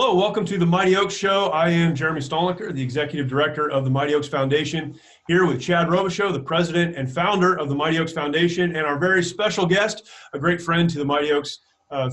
Hello, welcome to the Mighty Oaks Show. I am Jeremy Stolniker, the Executive Director of the Mighty Oaks Foundation, here with Chad Robichaux, the President and Founder of the Mighty Oaks Foundation, and our very special guest, a great friend to the Mighty Oaks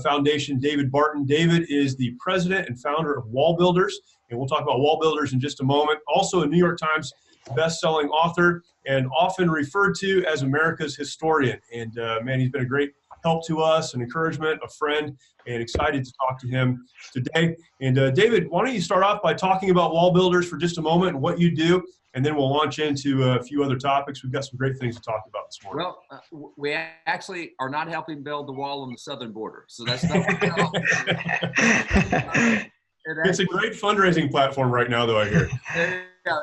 Foundation, David Barton. David is the President and Founder of WallBuilders, and we'll talk about WallBuilders in just a moment. Also a New York Times best-selling author and often referred to as America's historian. And man, he's been a great help to us, an encouragement, a friend, and excited to talk to him today. And David, why don't you start off by talking about WallBuilders for just a moment and what you do, and then we'll launch into a few other topics. We've got some great things to talk about this morning. Well, we actually are not helping build the wall on the southern border, so that's not It's a great fundraising platform right now, though, I hear. Yeah,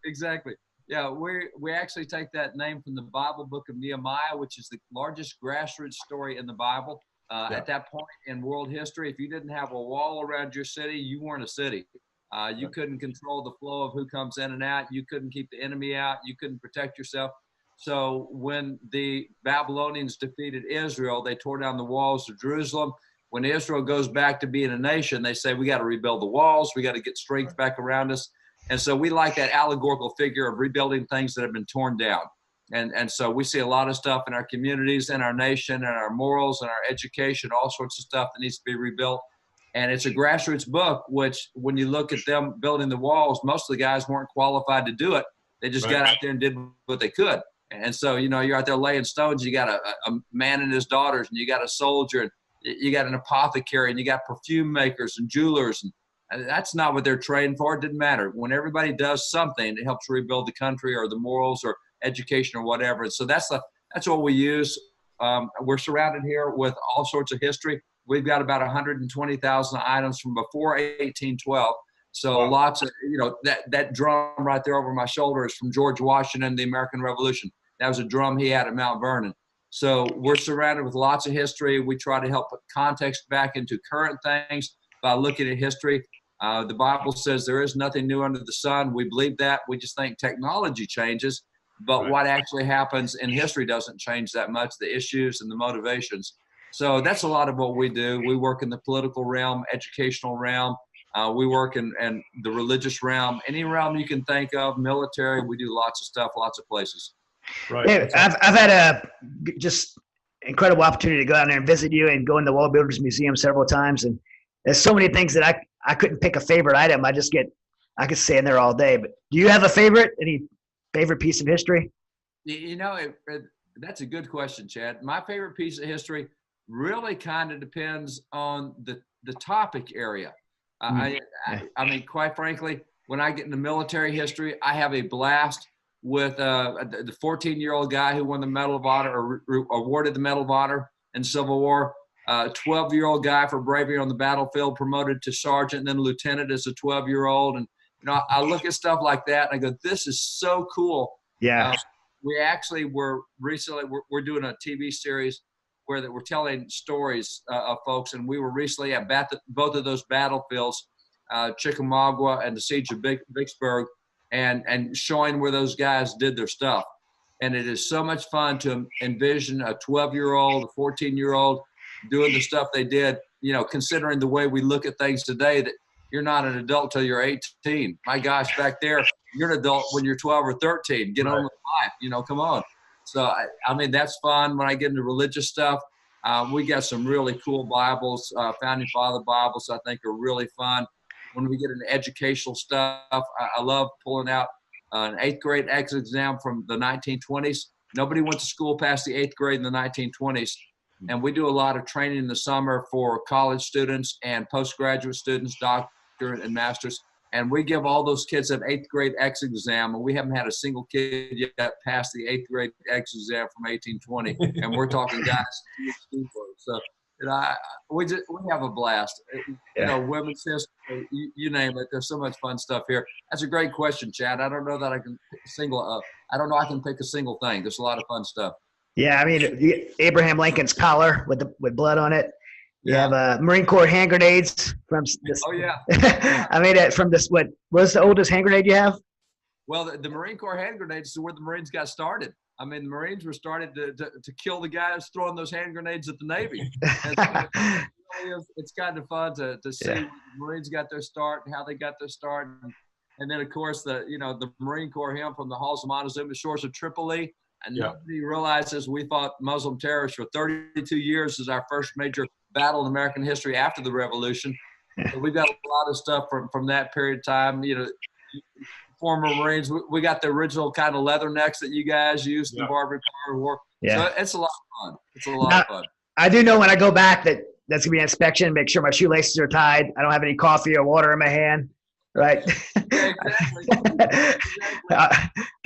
exactly. Yeah, we actually take that name from the Bible book of Nehemiah, which is the largest grassroots story in the Bible. At that point in world history, if you didn't have a wall around your city, you weren't a city. You couldn't control the flow of who comes in and out. You couldn't keep the enemy out. You couldn't protect yourself. So when the Babylonians defeated Israel, they tore down the walls of Jerusalem. When Israel goes back to being a nation, they say, we got to rebuild the walls. We got to get strength back around us. And so we like that allegorical figure of rebuilding things that have been torn down. And so we see a lot of stuff in our communities, in our nation, and our morals and our education, all sorts of stuff that needs to be rebuilt. And it's a grassroots book, which when you look at them building the walls, most of the guys weren't qualified to do it. They just got out there and did what they could. And so, you know, you're out there laying stones. You got a man and his daughters, and you got a soldier, and you got an apothecary, and you got perfume makers and jewelers. And that's not what they're trained for. It didn't matter. When everybody does something, it helps rebuild the country or the morals or education or whatever. And so that's what we use. We're surrounded here with all sorts of history. We've got about 120,000 items from before 1812. So lots of, you know, that drum right there over my shoulder is from George Washington, the American Revolution. That was a drum he had at Mount Vernon. So we're surrounded with lots of history. We try to help put context back into current things by looking at history. The Bible says there is nothing new under the sun. We believe that. We just think technology changes, but what actually happens in history doesn't change that much, the issues and the motivations. So that's a lot of what we do. We work in the political realm, educational realm. We work in the religious realm, any realm you can think of, military. We do lots of stuff, lots of places. Right. Hey, I've had a just incredible opportunity to go down there and visit you and go in the WallBuilders Museum several times. And there's so many things that I couldn't pick a favorite item. I could stay in there all day. But do you have a favorite? Any favorite piece of history? You know, that's a good question, Chad. My favorite piece of history really kind of depends on the topic area. I mean, quite frankly, when I get into military history, I have a blast with the 14-year-old guy who won the Medal of Honor or awarded the Medal of Honor in Civil War. 12-year-old guy for bravery on the battlefield, promoted to sergeant and then lieutenant as a 12-year-old. And, you know, I look at stuff like that and I go, this is so cool. Yeah. We actually were recently, we're doing a TV series where we're telling stories of folks. And we were recently at both of those battlefields, Chickamauga and the Siege of Vicksburg, and showing where those guys did their stuff. And it is so much fun to envision a 12-year-old, a 14-year-old doing the stuff they did, you know, considering the way we look at things today, that you're not an adult till you're 18. My gosh, back there, you're an adult when you're 12 or 13. Get on with life, you know, come on. So, I mean, that's fun. When I get into religious stuff, we got some really cool Bibles, Founding Father Bibles I think are really fun. When we get into educational stuff, I love pulling out an 8th grade exit exam from the 1920s. Nobody went to school past the 8th grade in the 1920s. And we do a lot of training in the summer for college students and postgraduate students, doctorate and masters. And we give all those kids an 8th grade exit exam, and we haven't had a single kid yet pass the 8th grade exit exam from 1820. And we're talking guys. So, you know, we have a blast. You know, women's history, you name it. There's so much fun stuff here. That's a great question, Chad. I don't know that I can I can pick a single thing. There's a lot of fun stuff. Yeah, I mean, Abraham Lincoln's collar with blood on it. You have Marine Corps hand grenades from this. Oh, yeah. I mean, from this, what was the oldest hand grenade you have? Well, the Marine Corps hand grenades is where the Marines got started. I mean, the Marines were started to kill the guys throwing those hand grenades at the Navy. And so it's kind of fun to see where the Marines got their start and how they got their start. And then, of course, the Marine Corps hymn from the halls of Montezuma, shores of Tripoli. And nobody realizes we fought Muslim terrorists for 32 years as our first major battle in American history after the revolution. So we've got a lot of stuff from that period of time. You know, former Marines, we got the original kind of leather necks that you guys used in the Barbary Power War. Yeah. So it's a lot of fun. It's a lot of fun. I do know when I go back that's going to be an inspection, make sure my shoelaces are tied. I don't have any coffee or water in my hand. Right. Yeah, exactly.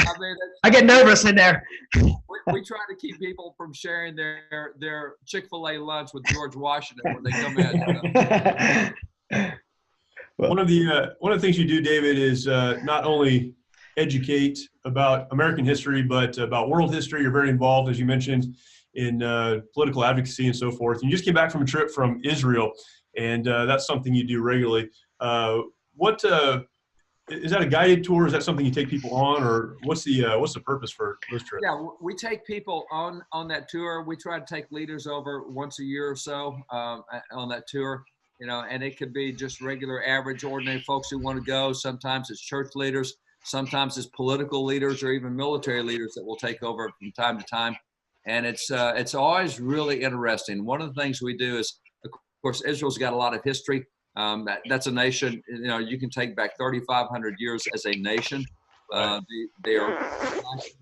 I mean, I get nervous in there. We try to keep people from sharing their Chick-fil-A lunch with George Washington when they come in. Well, one of the things you do, David, is not only educate about American history, but about world history. You're very involved, as you mentioned, in political advocacy and so forth. And you just came back from a trip from Israel, and that's something you do regularly. What is that a guided tour? Is that something you take people on, or what's the purpose for those trips? Yeah, we take people on that tour. We try to take leaders over once a year or so on that tour. You know, and it could be just regular, average, ordinary folks who want to go. Sometimes it's church leaders. Sometimes it's political leaders or even military leaders that will take over from time to time. And it's always really interesting. One of the things we do is, of course, Israel's got a lot of history. That's a nation, you know, you can take back 3,500 years as a nation. They are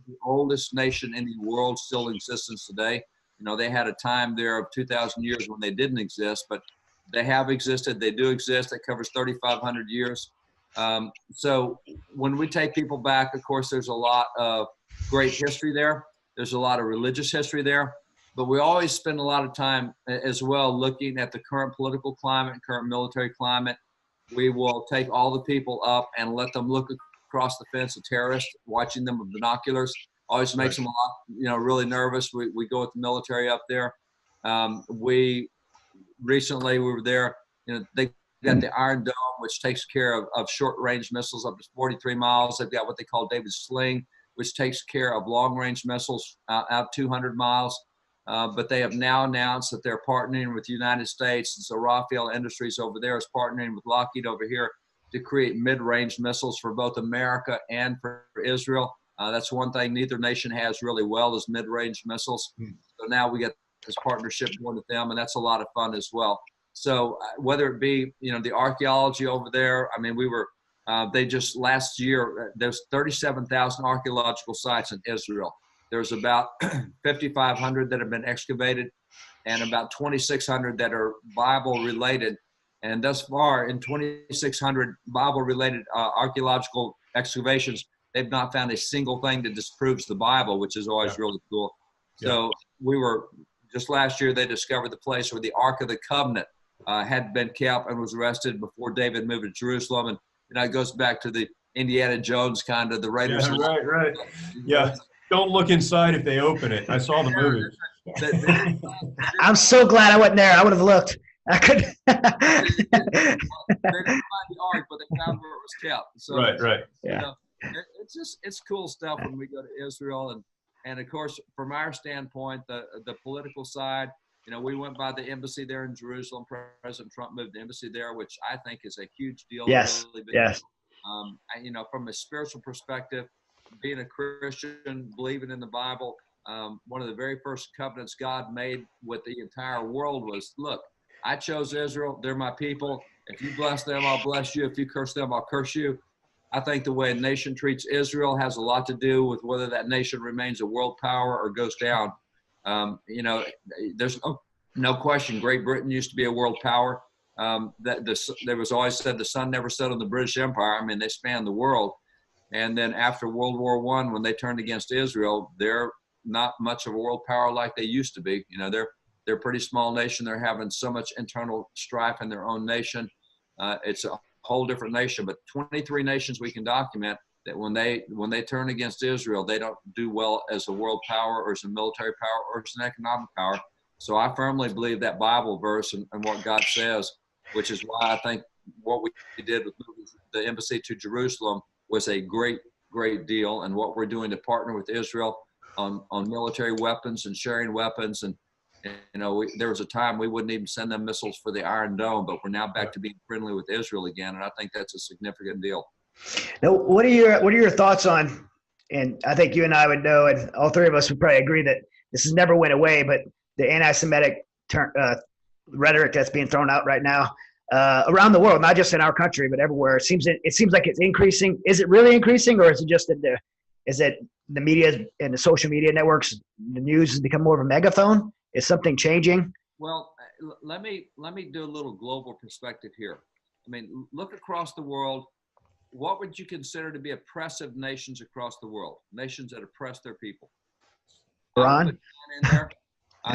the oldest nation in the world still in existence today. You know, they had a time there of 2,000 years when they didn't exist, but they have existed. They do exist. That covers 3,500 years. So when we take people back, of course, there's a lot of great history there. There's a lot of religious history there. But we always spend a lot of time as well looking at the current political climate, current military climate. We will take all the people up and let them look across the fence at terrorists, watching them with binoculars. Always makes them a lot, you know, really nervous. We go with the military up there. Recently we were there, you know, they got the Iron Dome, which takes care of short-range missiles up to 43 miles. They've got what they call David's Sling, which takes care of long-range missiles out 200 miles. But they have now announced that they're partnering with the United States. And so Rafael Industries over there is partnering with Lockheed over here to create mid-range missiles for both America and for Israel. That's one thing neither nation has really well is mid-range missiles. So now we get this partnership going with them, and that's a lot of fun as well. So whether it be, you know, the archaeology over there, I mean, we were, they just last year, there's 37,000 archaeological sites in Israel. There's about 5,500 that have been excavated and about 2,600 that are Bible related. And thus far in 2,600 Bible related archaeological excavations, they've not found a single thing that disproves the Bible, which is always really cool. So we were, just last year, they discovered the place where the Ark of the Covenant had been kept and was rested before David moved to Jerusalem. And you know, it goes back to the Indiana Jones kind of the Raiders. Yeah, right. Yeah. Don't look inside if they open it. I saw the movie. I'm so glad I wasn't there. I would have looked. I could. They didn't find the Ark, but they found where it was kept. So, right. Yeah. You know, it's cool stuff when we go to Israel. And of course, from our standpoint, the political side, you know, we went by the embassy there in Jerusalem. President Trump moved the embassy there, which I think is a huge deal. Yes. Really big yes. deal. You know, from a spiritual perspective, being a Christian, believing in the Bible, one of the very first covenants God made with the entire world was, look, I chose Israel. They're my people. If you bless them, I'll bless you. If you curse them, I'll curse you. I think the way a nation treats Israel has a lot to do with whether that nation remains a world power or goes down. You know, there's no question. Great Britain used to be a world power. There was always said the sun never set on the British Empire. I mean, they spanned the world. And then after World War I, when they turned against Israel, they're not much of a world power like they used to be. You know, they're a pretty small nation. They're having so much internal strife in their own nation. It's a whole different nation, but 23 nations we can document that when they turn against Israel, they don't do well as a world power or as a military power or as an economic power. So I firmly believe that Bible verse and what God says, which is why I think what we did with the embassy to Jerusalem was a great deal. And what we're doing to partner with Israel on military weapons and sharing weapons and There was a time we wouldn't even send them missiles for the Iron Dome, but we're now back to being friendly with Israel again, and I think that's a significant deal. Now, what are your thoughts on? And I think you and I would know, and all three of us would probably agree that this has never went away, but the anti-Semitic rhetoric that's being thrown out right now around the world, not just in our country, but everywhere. It seems like it's increasing. Is it really increasing, or is it just that the media and the social media networks, the news has become more of a megaphone? Is something changing? Well, let me do a little global perspective here. I mean, look across the world. What would you consider to be oppressive nations across the world? Nations that oppress their people. Iran? In there.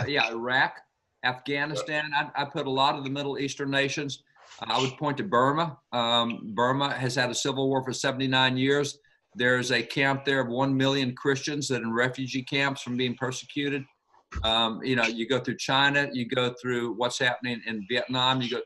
Yeah, Iraq, Afghanistan. I put a lot of the Middle Eastern nations. I would point to Burma. Burma has had a civil war for 79 years. There's a camp there of 1 million Christians that are in refugee camps from being persecuted. You go through China, you go through what's happening in Vietnam, you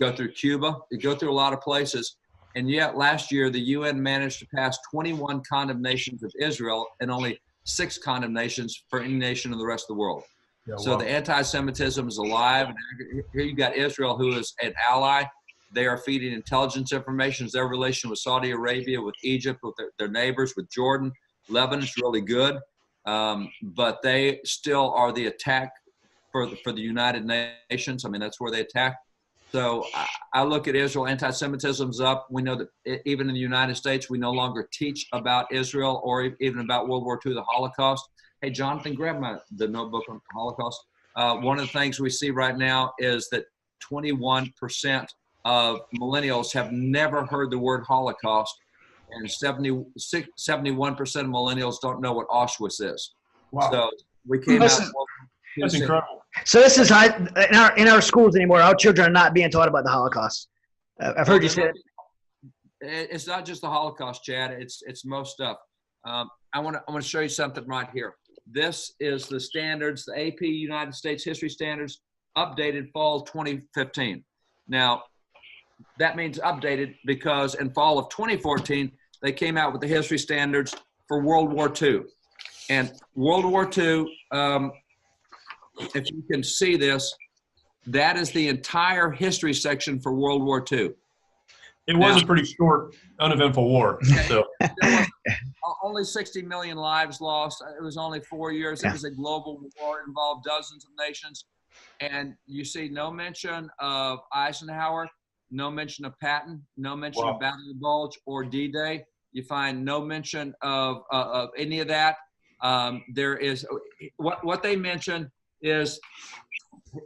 go through Cuba, you go through a lot of places. And yet last year, the UN managed to pass 21 condemnations of Israel and only 6 condemnations for any nation in the rest of the world. Yeah, so the anti-Semitism is alive. And here you got Israel, who is an ally. They are feeding intelligence information. Their relation with Saudi Arabia, with Egypt, with their neighbors, with Jordan, Lebanon is really good. But they still are the attack for the United Nations. I mean, that's where they attack. So I look at Israel, anti-Semitism's up. We know that even in the United States, we no longer teach about Israel or even about World War II, the Holocaust. Hey, Jonathan, grab the notebook on the Holocaust. One of the things we see right now is that 21% of millennials have never heard the word Holocaust, and 71% of millennials don't know what Auschwitz is. Wow. So we came out. That's incredible. So this is high in our schools anymore. Our children are not being taught about the Holocaust. I've heard you say it. It's not just the Holocaust, Chad. It's most stuff. I want to show you something right here. This is the standards, the AP United States History Standards, updated fall 2015. Now, that means updated because in fall of 2014, they came out with the history standards for World War II. And World War II, if you can see this, that is the entire history section for World War II. It was a pretty short, uneventful war. So. There was only 60 million lives lost. It was only 4 years. It was a global war, involved dozens of nations. And you see no mention of Eisenhower, no mention of Patton, no mention of Battle of the Bulge or D-Day. You find no mention of any of that. There is what they mention is,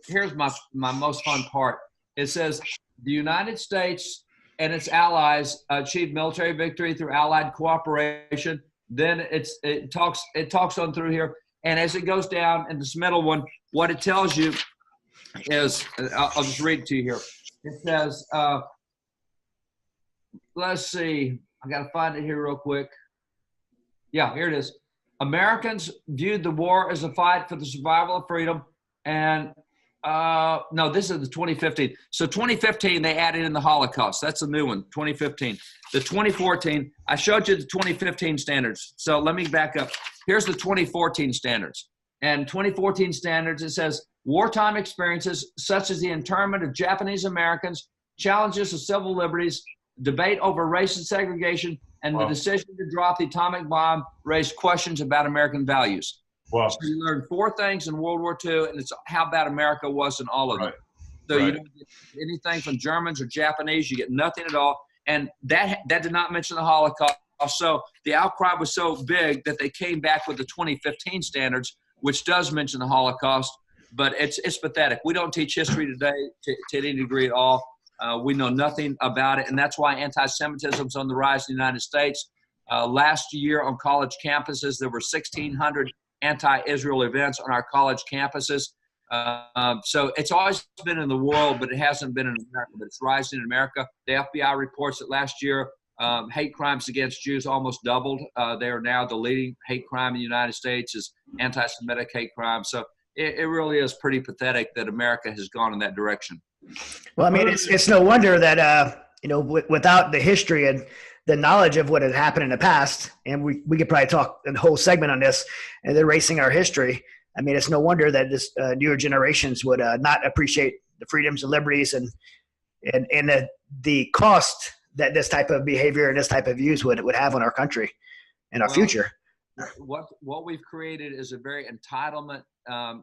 here's my most fun part. It says the United States and its allies achieved military victory through Allied cooperation. Then it talks on through here, and as it goes down in this middle one, what it tells you is, I'll just read it to you here. It says, let's see, I got to find it here real quick. Yeah, here it is. Americans viewed the war as a fight for the survival of freedom. And no, this is the 2015. So 2015, they added in the Holocaust. That's a new one, 2015. The 2014, I showed you the 2015 standards. So let me back up. Here's the 2014 standards. And 2014 standards, it says, wartime experiences such as the internment of Japanese Americans, challenges to civil liberties, debate over race and segregation, and the decision to drop the atomic bomb raised questions about American values. Wow. So you learn 4 things in World War II, and it's how bad America was in all of them. So you don't get anything from Germans or Japanese. You get nothing at all. And that did not mention the Holocaust. So the outcry was so big that they came back with the 2015 standards, which does mention the Holocaust. But it's pathetic. We don't teach history today to any degree at all. We know nothing about it, and that's why anti-Semitism is on the rise in the United States. Last year on college campuses, there were 1,600 anti-Israel events on our college campuses. So it's always been in the world, but it hasn't been in America, but it's rising in America. The FBI reports that last year, hate crimes against Jews almost doubled. They are now the leading hate crime in the United States is anti-Semitic hate crime. So it really is pretty pathetic that America has gone in that direction. Well, I mean, it's no wonder that, without the history and the knowledge of what had happened in the past, and we could probably talk a whole segment on this and erasing our history. I mean, it's no wonder that this newer generations would not appreciate the freedoms and liberties and the cost that this type of behavior and this type of views would have on our country and our future. What we've created is a very entitlement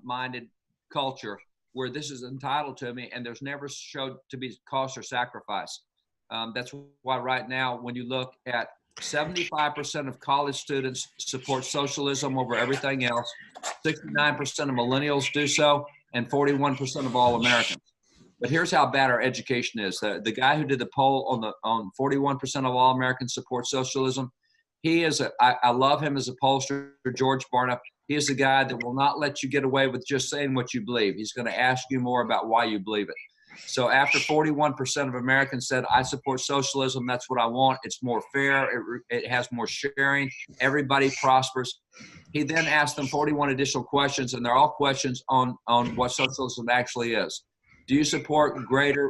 minded culture where this is entitled to me, and there's never showed to be cost or sacrifice. That's why right now, when you look at 75% of college students support socialism over everything else, 69% of millennials do so, and 41% of all Americans. But here's how bad our education is. The guy who did the poll on 41% of all Americans support socialism, I love him as a pollster, George Barton. He is the guy that will not let you get away with just saying what you believe. He's going to ask you more about why you believe it. So after 41% of Americans said, I support socialism, that's what I want. It's more fair. It has more sharing. Everybody prospers. He then asked them 41 additional questions, and they're all questions on what socialism actually is. Do you support greater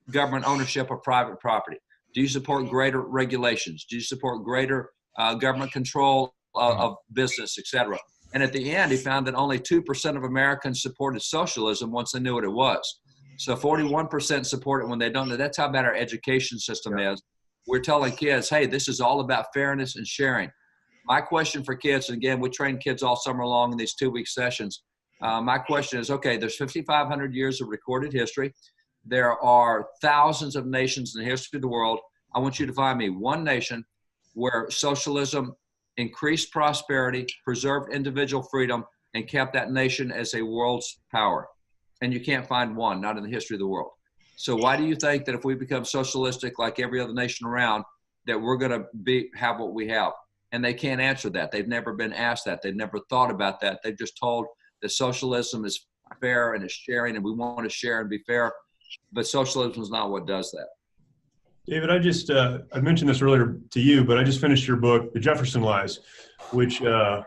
government ownership of private property? Do you support greater regulations? Do you support greater government control of business, et cetera? And at the end, he found that only 2% of Americans supported socialism once they knew what it was. So 41% support it when they don't know. That's how bad our education system is. We're telling kids, hey, this is all about fairness and sharing. My question for kids, and again, we train kids all summer long in these 2-week sessions. My question is, okay, there's 5,500 years of recorded history. There are thousands of nations in the history of the world. I want you to find me one nation where socialism increased prosperity, preserved individual freedom, and kept that nation as a world's power. And you can't find one, not in the history of the world. So why do you think that if we become socialistic like every other nation around, that we're going to have what we have? And they can't answer that. They've never been asked that. They've never thought about that. They've just told that socialism is fair and is sharing, and we want to share and be fair. But socialism is not what does that. David, I mentioned this earlier to you, but I just finished your book, The Jefferson Lies, which I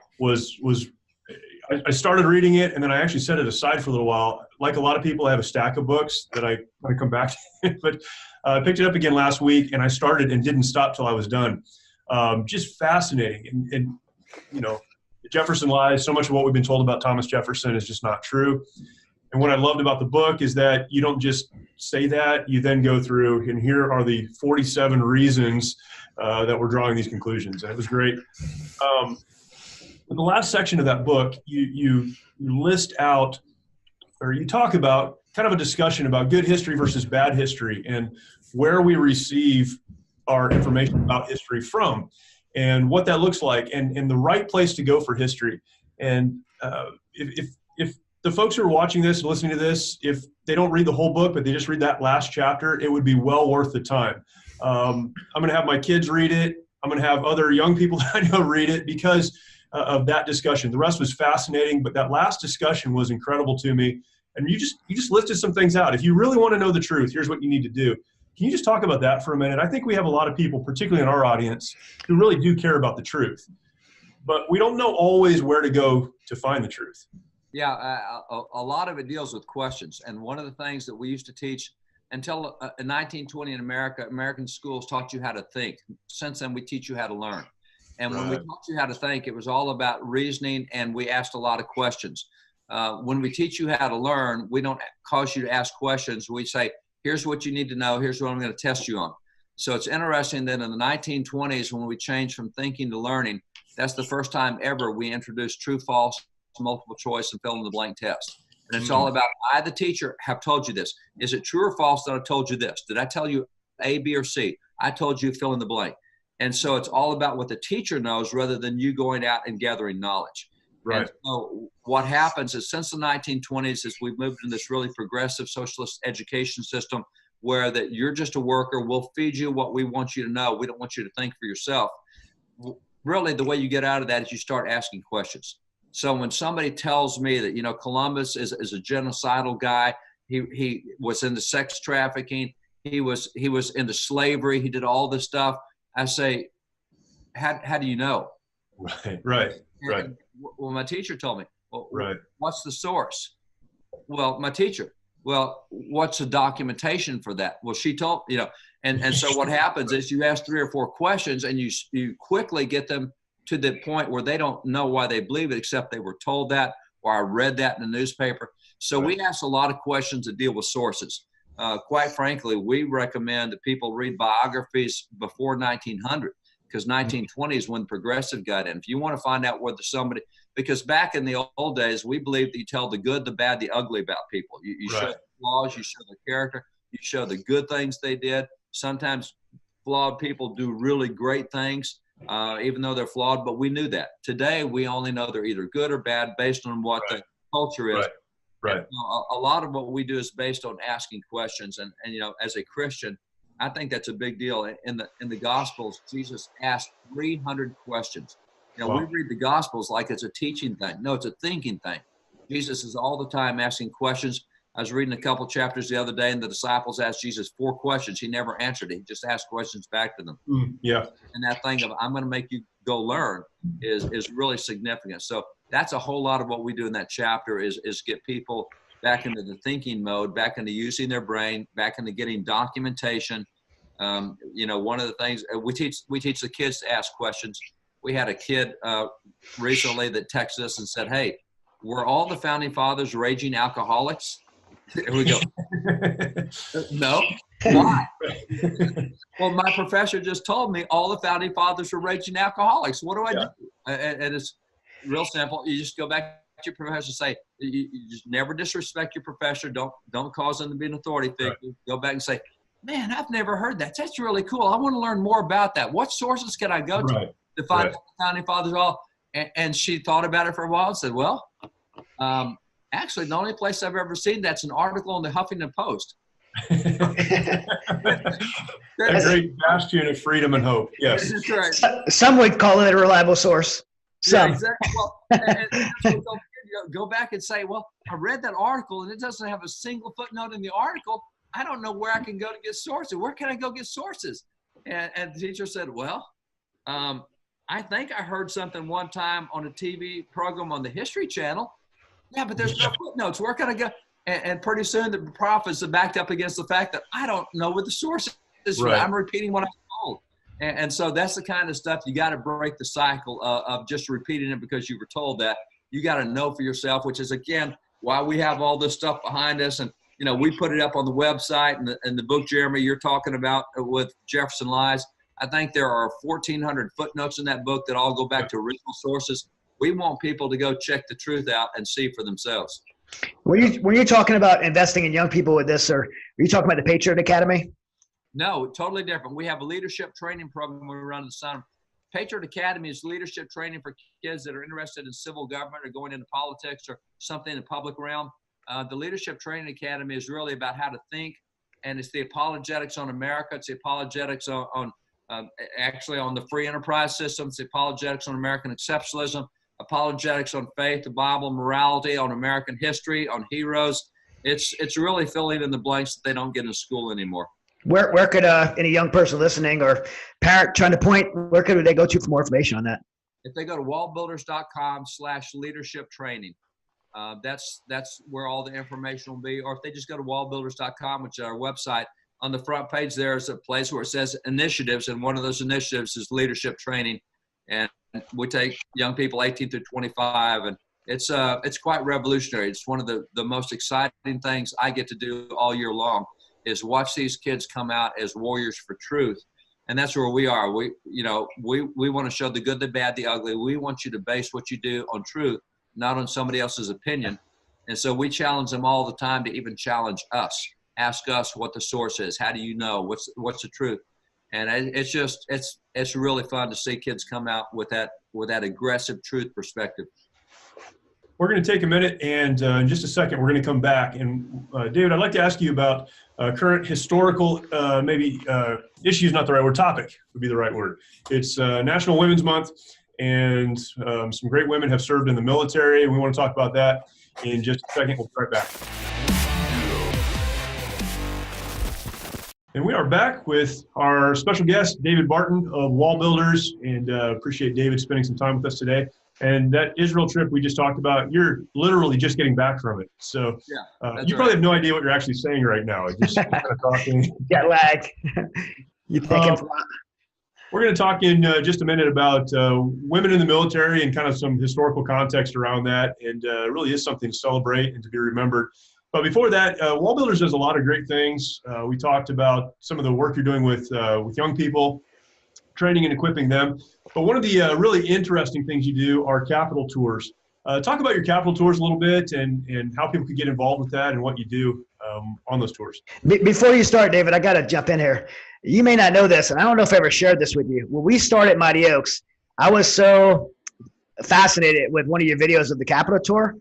started reading it, and then I actually set it aside for a little while. Like a lot of people, I have a stack of books that I come back to, but I picked it up again last week, and I started and didn't stop till I was done. Just fascinating. And you know, The Jefferson Lies, so much of what we've been told about Thomas Jefferson is just not true. And what I loved about the book is that you don't just say that, you then go through, and here are the 47 reasons that we're drawing these conclusions. And it was great. In the last section of that book, you list out, or you talk about kind of a discussion about good history versus bad history and where we receive our information about history from and what that looks like and the right place to go for history. And if the folks who are watching this and listening to this, if they don't read the whole book, but they just read that last chapter, it would be well worth the time. I'm going to have my kids read it. I'm going to have other young people that I know read it because of that discussion. The rest was fascinating, but that last discussion was incredible to me. And you just listed some things out. If you really want to know the truth, here's what you need to do. Can you just talk about that for a minute? I think we have a lot of people, particularly in our audience, who really do care about the truth, but we don't know always where to go to find the truth. Yeah, a lot of it deals with questions. And one of the things that we used to teach until in 1920 in America, American schools taught you how to think. Since then, we teach you how to learn. And when we taught you how to think, it was all about reasoning, and we asked a lot of questions. When we teach you how to learn, we don't cause you to ask questions. We say, here's what you need to know. Here's what I'm going to test you on. So it's interesting that in the 1920s, when we changed from thinking to learning, that's the first time ever we introduced true, false, multiple choice, and fill in the blank test. And it's all about, I, the teacher, have told you this. Is it true or false that I told you this? Did I tell you A, B, or C? I told you fill in the blank. And so it's all about what the teacher knows rather than you going out and gathering knowledge. Right. And so what happens is since the 1920s is we've moved into this really progressive socialist education system where that you're just a worker. We'll feed you what we want you to know. We don't want you to think for yourself. Really, the way you get out of that is you start asking questions. So when somebody tells me that, you know, Columbus is a genocidal guy, he was into sex trafficking, he was into slavery, he did all this stuff, I say, how do you know? Right. Well, my teacher told me. Well, right. What's the source? Well, my teacher. Well, what's the documentation for that? Well, she told, you know, and so what happens is you ask 3 or 4 questions and you quickly get them to the point where they don't know why they believe it, except they were told that, or I read that in the newspaper. So we ask a lot of questions that deal with sources. Quite frankly, we recommend that people read biographies before 1900, because 1920 is when progressive got in. If you want to find out whether somebody, because back in the old days, we believed that you tell the good, the bad, the ugly about people. You show the flaws, you show the character, you show the good things they did. Sometimes flawed people do really great things, even though they're flawed, but we knew that. Today, we only know they're either good or bad based on what the culture is. Right. A lot of what we do is based on asking questions, and as a Christian, I think that's a big deal. In the Gospels, Jesus asked 300 questions. We read the Gospels like it's a teaching thing. No, it's a thinking thing. Jesus is all the time asking questions. I was reading a couple chapters the other day, and the disciples asked Jesus 4 questions. He never answered it. He just asked questions back to them. And that thing of "I'm going to make you go learn" is really significant. So that's a whole lot of what we do in that chapter is get people back into the thinking mode, back into using their brain, back into getting documentation. One of the things we teach the kids to ask questions. We had a kid recently that texted us and said, "Hey, were all the founding fathers raging alcoholics?" Here we go. No. Why? Well, my professor just told me all the founding fathers were raging alcoholics. What do I do? And it's real simple. You just go back to your professor and say, you just never disrespect your professor. Don't cause them to be an authority figure. Go back and say, "Man, I've never heard that. That's really cool. I want to learn more about that. What sources can I go to find out the founding fathers all?" And she thought about it for a while and said, "Well, actually, the only place I've ever seen that's an article in the Huffington Post." That's a great bastion of freedom and hope. Yes. That's right. Some would call it a reliable source. Yeah, exactly. Well, and go back and say, "Well, I read that article and it doesn't have a single footnote in the article. I don't know where I can go to get sources. Where can I go get sources?" And the teacher said, "Well, I think I heard something one time on a TV program on the History Channel. Yeah, but there's no footnotes. Where can I go?" And pretty soon the prophets are backed up against the fact that I don't know what the source is. I'm repeating what I'm told. And so that's the kind of stuff you got to break the cycle of just repeating it because you were told that. You got to know for yourself, which is, again, why we have all this stuff behind us. And, we put it up on the website and the book, Jeremy, you're talking about with Jefferson Lies. I think there are 1,400 footnotes in that book that all go back to original sources. We want people to go check the truth out and see for themselves. When you're talking about investing in young people with this, or are you talking about the Patriot Academy? No, totally different. We have a leadership training program we run in the summer. Patriot Academy is leadership training for kids that are interested in civil government or going into politics or something in the public realm. The Leadership Training Academy is really about how to think, and it's the apologetics on America. It's the apologetics on the free enterprise system. It's the apologetics on American exceptionalism, apologetics on faith, the Bible, morality, on American history, on heroes. It's really filling in the blanks that they don't get in school anymore. Where could any young person listening or parent trying to point, where could they go to for more information on that? If they go to wallbuilders.com/leadership training, that's where all the information will be. Or if they just go to wallbuilders.com, which is our website, on the front page there is a place where it says initiatives, and one of those initiatives is leadership training. And we take young people 18 through 25, and it's quite revolutionary. It's one of the most exciting things I get to do all year long is watch these kids come out as warriors for truth. And that's where we are. We want to show the good, the bad, the ugly. We want you to base what you do on truth, not on somebody else's opinion. And so we challenge them all the time to even challenge us. Ask us what the source is. How do you know? What's the truth? And it's really fun to see kids come out with that aggressive truth perspective. We're going to take a minute, and in just a second, we're going to come back. And David, I'd like to ask you about current historical, issues, not the right word, topic would be the right word. It's National Women's Month, and some great women have served in the military. We want to talk about that in just a second. We'll be right back. And we are back with our special guest, David Barton of WallBuilders, and appreciate David spending some time with us today. And that Israel trip we just talked about, you're literally just getting back from it. So you probably have no idea what you're actually saying right now. Just kind of talking. Jet lag. You thinking? We're going to talk in just a minute about women in the military and kind of some historical context around that. And really is something to celebrate and to be remembered. But before that, WallBuilders does a lot of great things. We talked about some of the work you're doing with young people, training and equipping them. But one of the really interesting things you do are capital tours. Talk about your capital tours a little bit and how people can get involved with that and what you do on those tours. Before you start, David, I got to jump in here. You may not know this, and I don't know if I ever shared this with you. When we started Mighty Oaks, I was so fascinated with one of your videos of the Capitol tour.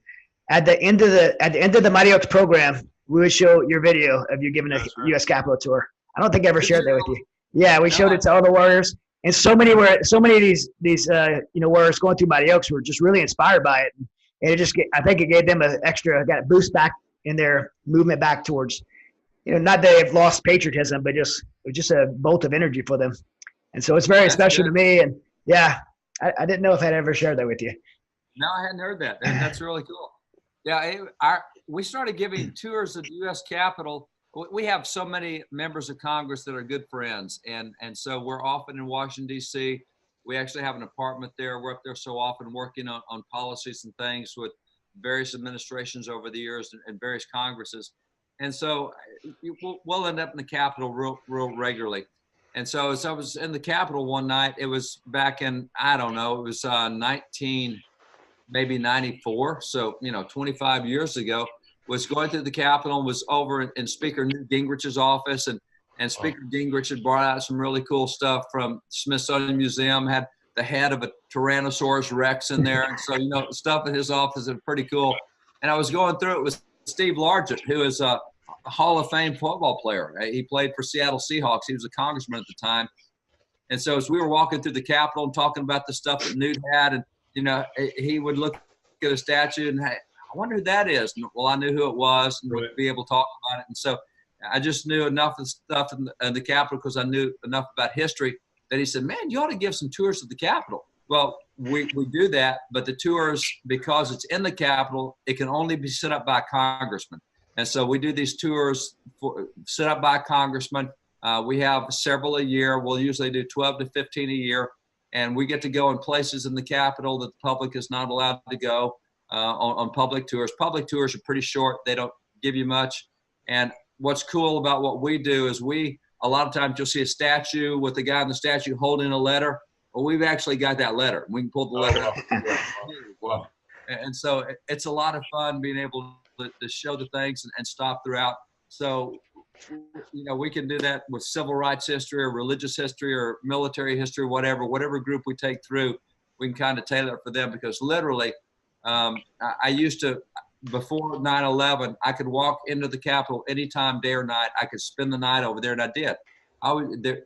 At the end of the Mighty Oaks program, we would show your video of you giving a U.S. Capitol tour. I don't think I ever shared that with you. Yeah, we showed it to all the warriors, and so many of these warriors going through Mighty Oaks were just really inspired by it, and I think it gave them got a boost back in their movement back towards, not that they've lost patriotism, but just a bolt of energy for them. And so it's very special to me. And yeah, I didn't know if I'd ever shared that with you. No, I hadn't heard that. That's really cool. Yeah, we started giving tours of the U.S. Capitol. We have so many members of Congress that are good friends. And so we're often in Washington, D.C. We actually have an apartment there. We're up there so often working on policies and things with various administrations over the years and various Congresses. And so we'll end up in the Capitol real regularly. And so as I was in the Capitol one night, it was back in, I don't know, it was 94. So, 25 years ago, was going through the Capitol and was over in Speaker Newt Gingrich's office. And Speaker Gingrich had brought out some really cool stuff from Smithsonian Museum, had the head of a Tyrannosaurus Rex in there. And so, stuff in his office is pretty cool. And I was going through it with Steve Largent, who is a Hall of Fame football player. He played for Seattle Seahawks. He was a congressman at the time. And so as we were walking through the Capitol and talking about the stuff that Newt had, and, he would look at a statue and, hey, I wonder who that is. And, well, I knew who it was and would be able to talk about it. And so I just knew enough of stuff in the Capitol because I knew enough about history that he said, man, you ought to give some tours of the Capitol. Well, we do that, but the tours, because it's in the Capitol, it can only be set up by a congressman. And so we do these tours set up by a congressman. We have several a year. We'll usually do 12 to 15 a year. And we get to go in places in the Capitol that the public is not allowed to go on public tours. Public tours are pretty short. They don't give you much. And what's cool about what we do is a lot of times you'll see a statue with the guy in the statue holding a letter. Well, we've actually got that letter. We can pull the letter up. Wow. And so it's a lot of fun being able to show the things and stop throughout. So, we can do that with civil rights history or religious history or military history, whatever group we take through, we can kind of tailor it for them because literally I used to, before 9/11, I could walk into the Capitol anytime, day or night. I could spend the night over there, and I did.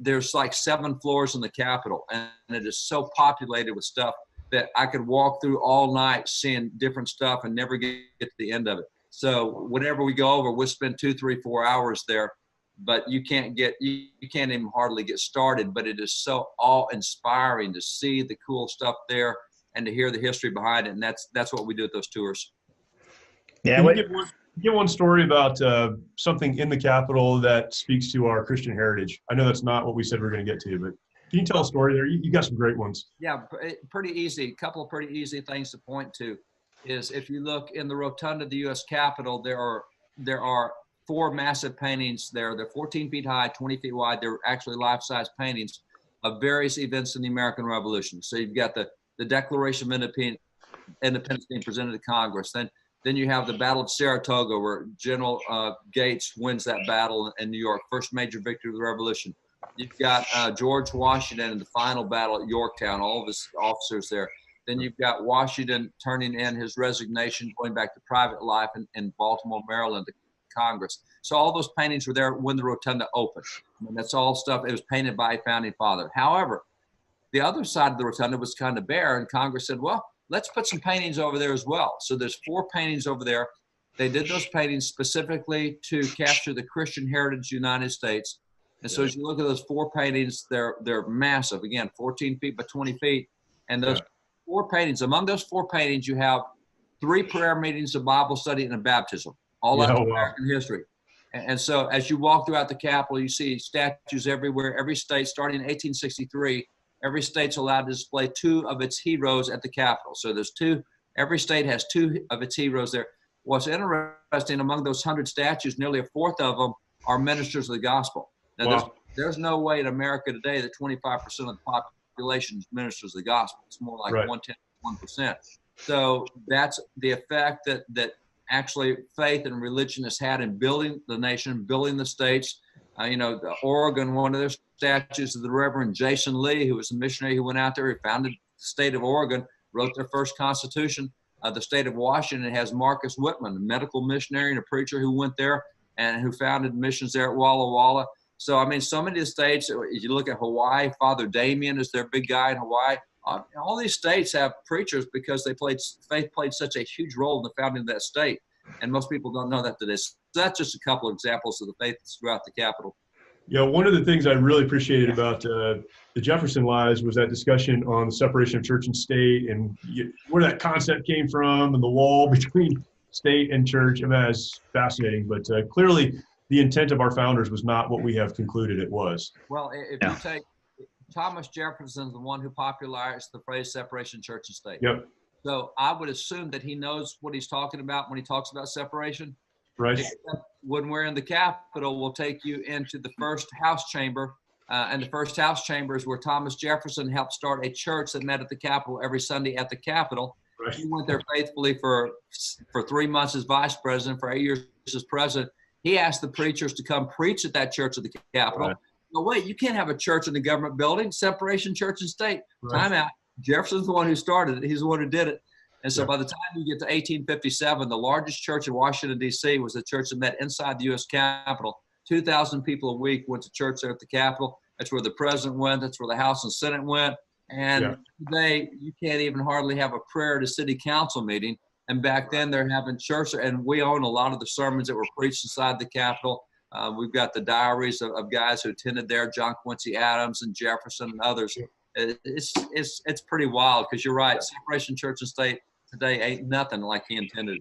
There's like 7 floors in the Capitol, and it is so populated with stuff that I could walk through all night seeing different stuff and never get to the end of it. So whenever we go over, we'll spend 2, 3, 4 hours there, but you can't even hardly get started. But it is so awe-inspiring to see the cool stuff there and to hear the history behind it. And that's what we do at those tours. Yeah. Can you give one story about something in the Capitol that speaks to our Christian heritage? I know that's not what we said we were going to get to, but can you tell a story there? You got some great ones. Yeah, pretty easy. A couple of pretty easy things to point to is if you look in the rotunda of the U.S. Capitol, there are 4 massive paintings there. They're 14 feet high, 20 feet wide. They're actually life-size paintings of various events in the American Revolution. So you've got the Declaration of Independence being presented to Congress. Then you have the Battle of Saratoga, where General Gates wins that battle in New York, first major victory of the Revolution. You've got George Washington in the final battle at Yorktown, all of his officers there. Then you've got Washington turning in his resignation, going back to private life in Baltimore, Maryland, to Congress. So all those paintings were there when the rotunda opened. I mean, that's all stuff. It was painted by a founding father. However, the other side of the rotunda was kind of bare, and Congress said, well, let's put some paintings over there as well. So there's 4 paintings over there. They did those paintings specifically to capture the Christian heritage of the United States. And so as you look at those 4 paintings, they're massive. Again, 14 feet by 20 feet. And those 4 paintings, among those 4 paintings, you have 3 prayer meetings, a Bible study, and a baptism, all out of American history. And so as you walk throughout the Capitol, you see statues everywhere, every state, starting in 1863, every state's allowed to display 2 of its heroes at the Capitol. So there's 2, every state has 2 of its heroes there. What's interesting, among those 100 statues, nearly a fourth of them are ministers of the gospel. Now, wow. there's no way in America today that 25% of the population is ministers of the gospel. It's more like Right. 1%. So that's the effect that actually faith and religion has had in building the nation, building the states. The Oregon, one of their statues of the Reverend Jason Lee, who was a missionary who went out there, he founded the state of Oregon, wrote their first constitution. The state of Washington has Marcus Whitman, a medical missionary and a preacher who went there and who founded missions there at Walla Walla. So, I mean, so many of the states, if you look at Hawaii, Father Damien is their big guy in Hawaii. All these states have preachers because faith played such a huge role in the founding of that state. And most people don't know that today. So that's just a couple of examples of the faith throughout the Capitol. Yeah, one of the things I really appreciated about the Jefferson Lies was that discussion on the separation of church and state and where that concept came from and the wall between state and church. I mean, that's fascinating, but clearly the intent of our founders was not what we have concluded it was. Well, if you take Thomas Jefferson, the one who popularized the phrase separation of church and state. Yep. So I would assume that he knows what he's talking about when he talks about separation. Right. When we're in the Capitol, we'll take you into the first House chamber. And the first House chamber is where Thomas Jefferson helped start a church that met at the Capitol every Sunday at the Capitol. Right. He went there faithfully for 3 months as vice president, for 8 years as president. He asked the preachers to come preach at that church at the Capitol. Right. No, wait, you can't have a church in the government building. Separation, church and state. Right. Time out. Jefferson's the one who started it. He's the one who did it. And so by the time you get to 1857, the largest church in Washington, D.C. was a church that met inside the U.S. Capitol. 2,000 people a week went to church there at the Capitol. That's where the president went. That's where the House and Senate went. And today, you can't even hardly have a prayer at a city council meeting. And back then, they're having church. And we own a lot of the sermons that were preached inside the Capitol. We've got the diaries of guys who attended there, John Quincy Adams and Jefferson and others. It's pretty wild because you're right. Separation church and state today ain't nothing like he intended.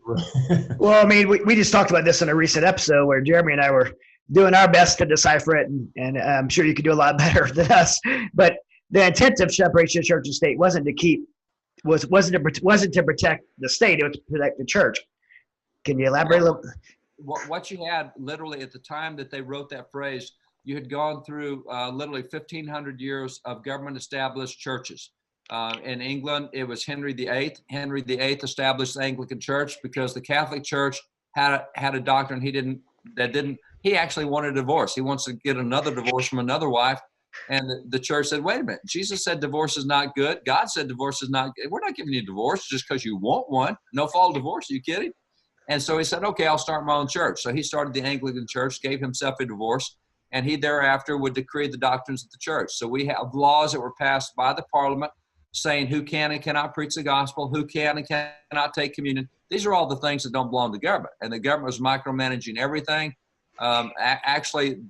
Well, I mean, we just talked about this in a recent episode where Jeremy and I were doing our best to decipher it, and I'm sure you could do a lot better than us. But the intent of separation of church and state wasn't to protect the state; it was to protect the church. Can you elaborate a little? What you had literally at the time that they wrote that phrase, you had gone through literally 1,500 years of government-established churches. In England, it was Henry VIII. Henry VIII established the Anglican Church because the Catholic Church had a doctrine he actually wanted a divorce. He wants to get another divorce from another wife. And the church said, wait a minute, Jesus said divorce is not good. God said divorce is not good. We're not giving you a divorce just because you want one. No fault divorce. Are you kidding? And so he said, okay, I'll start my own church. So he started the Anglican Church, gave himself a divorce, and he thereafter would decree the doctrines of the church. So we have laws that were passed by the Parliament saying who can and cannot preach the gospel, who can and cannot take communion. These are all the things that don't belong to government. And the government was micromanaging everything. Actually,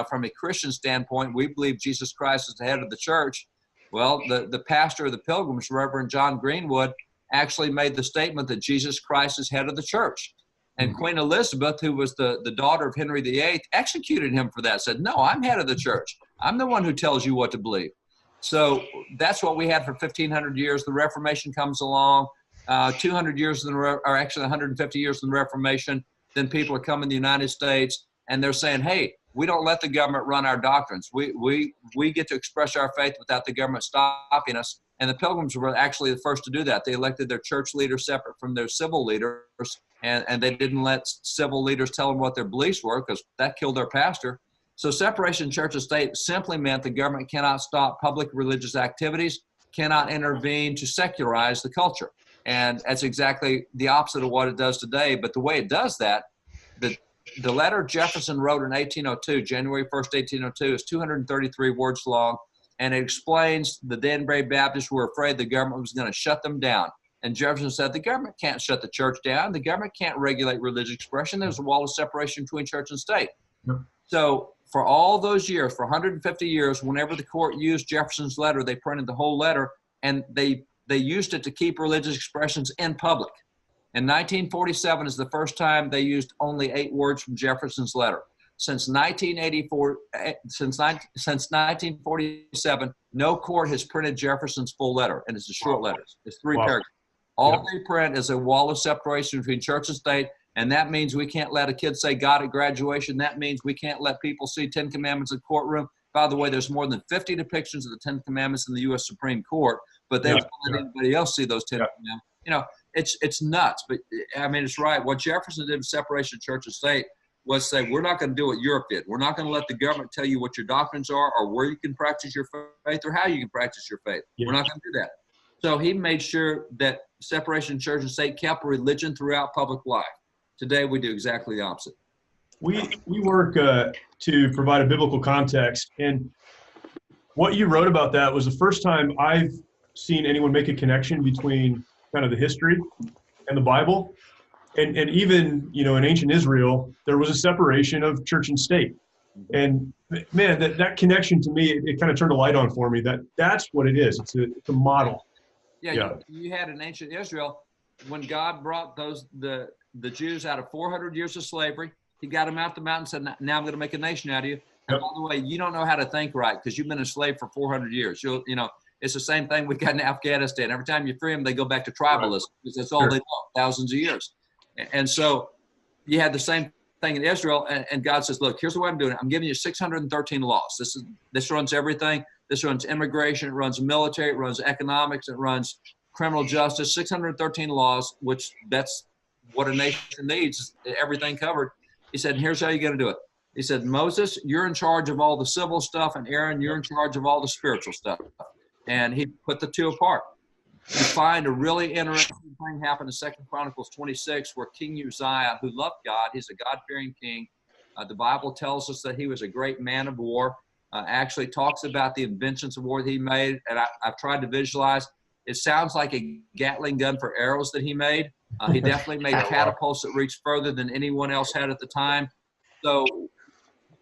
from a Christian standpoint, we believe Jesus Christ is the head of the church. Well, the pastor of the Pilgrims, Reverend John Greenwood, actually made the statement that Jesus Christ is head of the church. And Queen Elizabeth, who was the daughter of Henry VIII, executed him for that, said, no, I'm head of the church. I'm the one who tells you what to believe. So that's what we had for 1,500 years. The Reformation comes along, 200 years, or actually 150 years in the Reformation. Then people are coming to the United States and they're saying, hey, we don't let the government run our doctrines. We get to express our faith without the government stopping us. And the Pilgrims were actually the first to do that. They elected their church leaders separate from their civil leaders, and they didn't let civil leaders tell them what their beliefs were because that killed their pastor. So separation of church and state simply meant the government cannot stop public religious activities, cannot intervene to secularize the culture. And that's exactly the opposite of what it does today. But the way it does that, the letter Jefferson wrote in 1802, January 1st, 1802, is 233 words long. And it explains the Danbury Baptists were afraid the government was going to shut them down. And Jefferson said, the government can't shut the church down. The government can't regulate religious expression. There's a wall of separation between church and state. Yep. So for all those years, for 150 years, whenever the court used Jefferson's letter, they printed the whole letter, and they used it to keep religious expressions in public. In 1947 is the first time they used only 8 words from Jefferson's letter. since 1984, since 1947, no court has printed Jefferson's full letter, and it's a short letter. It's 3 paragraphs. All they print is a wall of separation between church and state, and that means we can't let a kid say God at graduation. That means we can't let people see 10 Commandments in the courtroom. By the way, there's more than 50 depictions of the 10 Commandments in the U.S. Supreme Court, but they won't let anybody else see those 10 Commandments. You know, it's nuts, but I mean, it's right. What Jefferson did with separation of church and state was say, we're not going to do what Europe did. We're not going to let the government tell you what your doctrines are or where you can practice your faith or how you can practice your faith. We're not going to do that. So he made sure that separation of church and state kept religion throughout public life. Today, we do exactly the opposite. We work to provide a biblical context, and what you wrote about that was the first time I've seen anyone make a connection between kind of the history and the Bible. And even, you know, in ancient Israel, there was a separation of church and state. And man, that connection to me, it kind of turned a light on for me that's what it is. It's a model. Yeah. You had in ancient Israel, when God brought the Jews out of 400 years of slavery, he got them out the mountain and said, now I'm going to make a nation out of you. And by the way, you don't know how to think right because you've been a slave for 400 years. You know, it's the same thing we got in Afghanistan. Every time you free them, they go back to tribalism because that's all they know, thousands of years. And so you had the same thing in Israel, and God says, look, here's the way I'm doing it. I'm giving you 613 laws. This runs everything. This runs immigration, it runs military, it runs economics, it runs criminal justice, 613 laws, which that's what a nation needs, everything covered. He said, here's how you're going to do it. He said, Moses, you're in charge of all the civil stuff, and Aaron, you're in charge of all the spiritual stuff. And he put the two apart. You find a really interesting thing happened in 2 Chronicles 26 where King Uzziah, who loved God, he's a God-fearing king. The Bible tells us that he was a great man of war, actually talks about the inventions of war that he made. And I've tried to visualize. It sounds like a Gatling gun for arrows that he made. He definitely made catapults that reached further than anyone else had at the time. So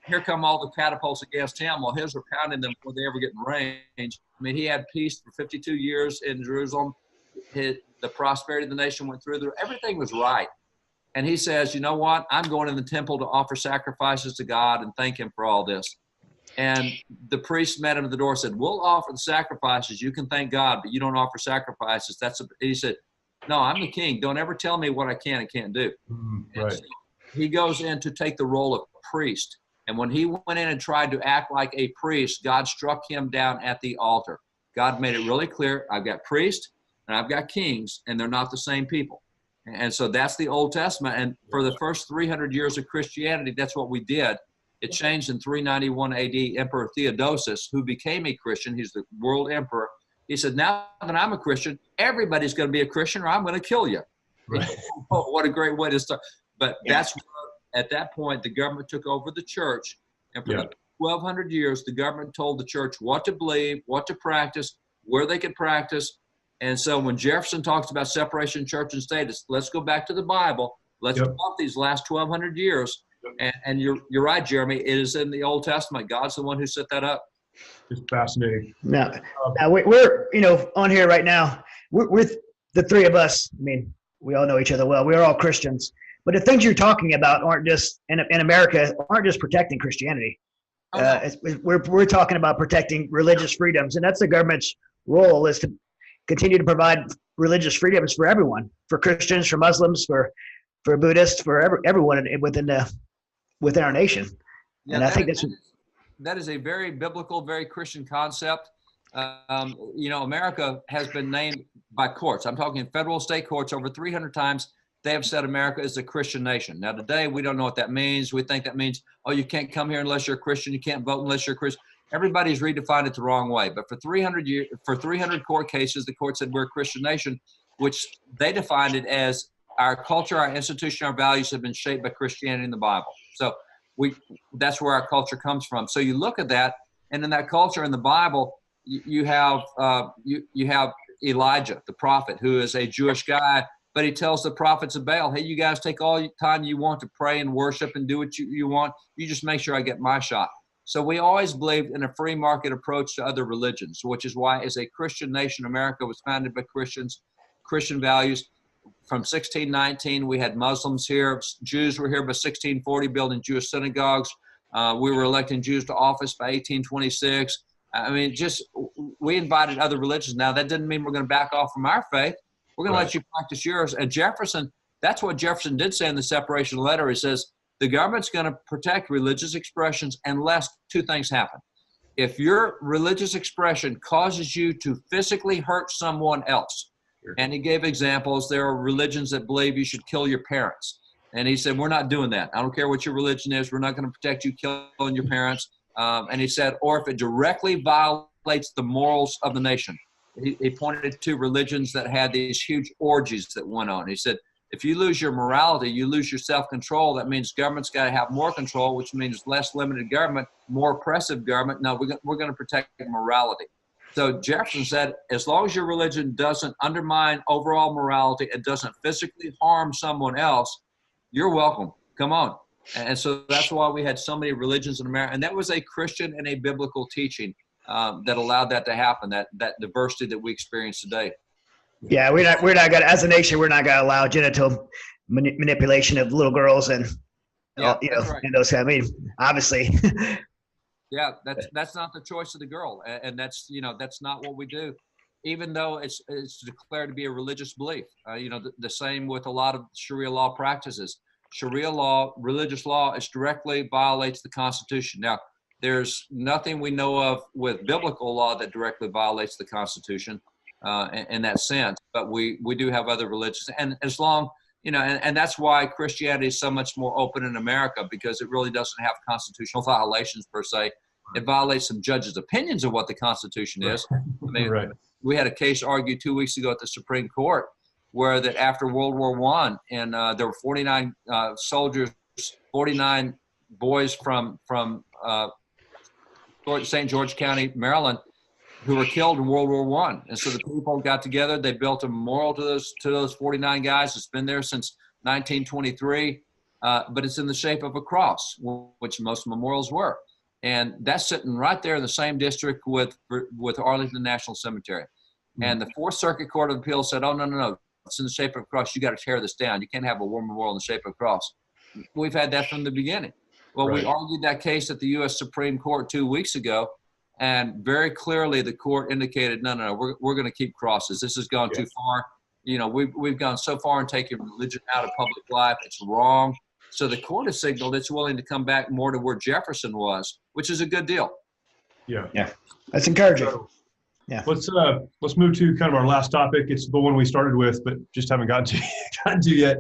here come all the catapults against him. Well, his were pounding them before they ever get in range. I mean, he had peace for 52 years in Jerusalem. The prosperity of the nation went through there. Everything was right. And he says, you know what? I'm going in the temple to offer sacrifices to God and thank him for all this. And the priest met him at the door and said, we'll offer the sacrifices. You can thank God, but you don't offer sacrifices. He said, no, I'm the king. Don't ever tell me what I can and can't do. Right. So he goes in to take the role of priest. And when he went in and tried to act like a priest, God struck him down at the altar. God made it really clear, I've got priests and I've got kings, and they're not the same people. And so that's the Old Testament. And for the first 300 years of Christianity, that's what we did. It changed in 391 AD. Emperor Theodosius, who became a Christian, he's the world emperor, he said, now that I'm a Christian, everybody's going to be a Christian or I'm going to kill you. Right. Oh, what a great way to start. But that's at that point, the government took over the church. And for the 1,200 years, the government told the church what to believe, what to practice, where they could practice. And so when Jefferson talks about separation of church and state, let's go back to the Bible. Let's count these last 1,200 years. And you're right, Jeremy. It is in the Old Testament. God's the one who set that up. It's fascinating. Now we're on here right now. We're the three of us. I mean, we all know each other well. We're all Christians. But the things you're talking about aren't just in America aren't just protecting Christianity. We're talking about protecting religious freedoms, and that's the government's role is to continue to provide religious freedoms for everyone, for Christians, for Muslims, for Buddhists, for everyone within our nation. Yeah, and I think that is a very biblical, very Christian concept. America has been named by courts. I'm talking federal, state courts over 300 times. They have said America is a Christian nation. Now, today, we don't know what that means. We think that means, you can't come here unless you're a Christian. You can't vote unless you're a Christian. Everybody's redefined it the wrong way. But for 300 court cases, the court said we're a Christian nation, which they defined it as our culture, our institution, our values have been shaped by Christianity and the Bible. So that's where our culture comes from. So you look at that, and in that culture in the Bible, you have Elijah, the prophet, who is a Jewish guy, but he tells the prophets of Baal, hey, you guys take all the time you want to pray and worship and do what you want. You just make sure I get my shot. So we always believed in a free market approach to other religions, which is why as a Christian nation, America was founded by Christians, Christian values. From 1619, we had Muslims here. Jews were here by 1640, building Jewish synagogues. We were electing Jews to office by 1826. I mean, we invited other religions. Now, that didn't mean we're going to back off from our faith. We're going to let you practice yours. And Jefferson, that's what Jefferson did say in the separation letter. He says, the government's going to protect religious expressions unless two things happen. If your religious expression causes you to physically hurt someone else, and he gave examples, there are religions that believe you should kill your parents. And he said, we're not doing that. I don't care what your religion is. We're not going to protect you killing your parents. And he said, or if it directly violates the morals of the nation. He pointed to religions that had these huge orgies that went on. He said, if you lose your morality, you lose your self-control. That means government's got to have more control, which means less limited government, more oppressive government. No, we're going to protect morality. So Jefferson said, as long as your religion doesn't undermine overall morality, it doesn't physically harm someone else, you're welcome. Come on. And so that's why we had so many religions in America. And that was a Christian and a biblical teaching that allowed that to happen, that diversity that we experience today. Yeah, we're not going to, as a nation, we're not going to allow genital manipulation of little girls and, right. and those, I mean, obviously. Yeah, that's not the choice of the girl. And that's, that's not what we do. Even though it's declared to be a religious belief, the same with a lot of Sharia law practices. Sharia law, religious law, it directly violates the Constitution. Now, there's nothing we know of with biblical law that directly violates the Constitution in that sense, but we do have other religions. And as long, and that's why Christianity is so much more open in America, because it really doesn't have constitutional violations per se. It violates some judges' opinions of what the Constitution is. I mean, we had a case argued 2 weeks ago at the Supreme Court where that after World War I, and there were 49 soldiers, 49 boys from St. George County, Maryland, who were killed in World War I. And so the people got together. They built a memorial to those 49 guys. It's been there since 1923, but it's in the shape of a cross, which most memorials were. And that's sitting right there in the same district with Arlington National Cemetery. And the Fourth Circuit Court of Appeals said, oh, no, it's in the shape of a cross. You got to tear this down. You can't have a war memorial in the shape of a cross. We've had that from the beginning. Well, we argued that case at the U.S. Supreme Court 2 weeks ago, and very clearly the court indicated, no, we're going to keep crosses. This has gone too far. We've gone so far in taking religion out of public life. It's wrong. So the court has signaled it's willing to come back more to where Jefferson was, which is a good deal. Yeah. That's encouraging. Yeah. Let's move to kind of our last topic. It's the one we started with, but just haven't gotten to yet.